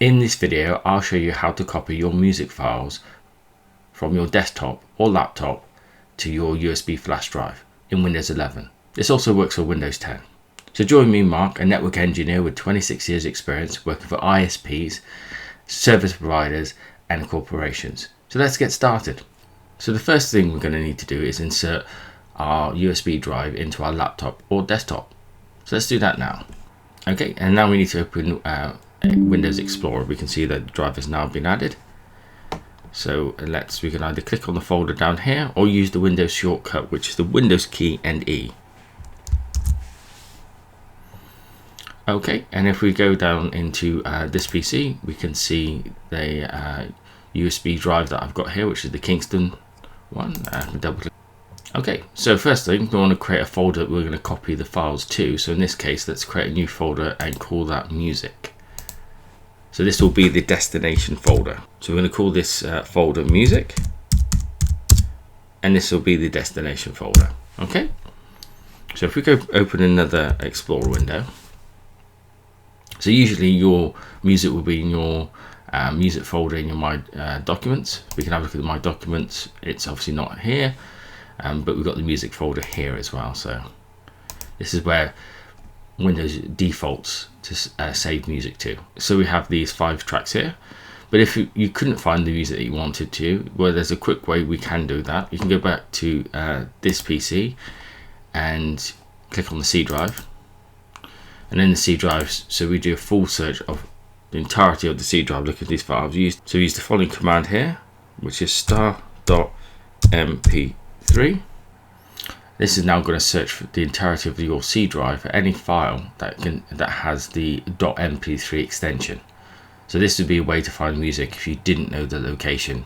In this video, I'll show you how to copy your music files from your desktop or laptop to your USB flash drive in Windows 11. This also works for Windows 10. So join me, Mark, a network engineer with 26 years experience working for ISPs, service providers and corporations. So let's get started. So the first thing we're going to need to do is insert our USB drive into our laptop or desktop. So let's do that now. Okay, and now we need to open Windows Explorer. We can see that the drive has now been added. So we can either click on the folder down here or use the Windows shortcut, which is the Windows key and E. Okay, and if we go down into this PC, we can see the USB drive that I've got here, which is the Kingston one. Double click. Okay, so first thing, we want to create a folder that we're going to copy the files to. So in this case, let's create a new folder and call that music. So this will be the destination folder. So we're going to call this folder music, and this will be the destination folder. Okay, so if we go open another Explorer window, so usually your music will be in your music folder in your My Documents. We can have a look at the My Documents. It's obviously not here, but we've got the music folder here as well. So this is where Windows defaults to save music to. So we have these 5 tracks here, but if you couldn't find the music that you wanted to, well, there's a quick way we can do that. You can go back to this PC and click on the C drive, and in the C drives, so we do a full search of the entirety of the C drive. Look at these files. So we use the following command here, which is star.mp3. This is now going to search for the entirety of your C drive for any file that has the .mp3 extension. So this would be a way to find music if you didn't know the location.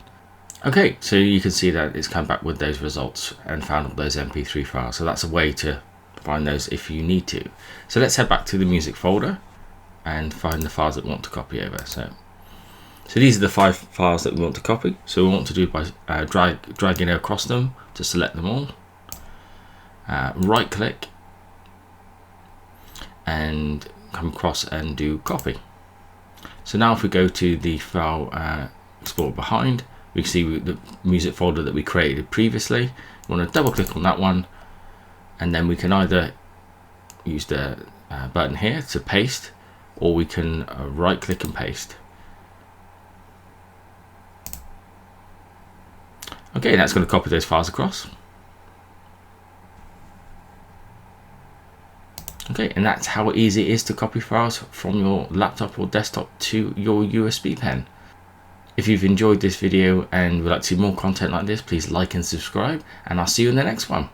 Okay, so you can see that it's come back with those results and found all those MP3 files. So that's a way to find those if you need to. So let's head back to the music folder and find the files that we want to copy over. So these are the 5 files that we want to copy. So we want to do by dragging across them to select them all. Right click and come across and do copy. So now if we go to the file Explorer behind, we can see the music folder that we created previously. We want to double click on that one, and then we can either use the button here to paste, or we can right click and paste. Okay, that's going to copy those files across. Okay, and that's how easy it is to copy files from your laptop or desktop to your USB pen. If you've enjoyed this video and would like to see more content like this, please like and subscribe, and I'll see you in the next one.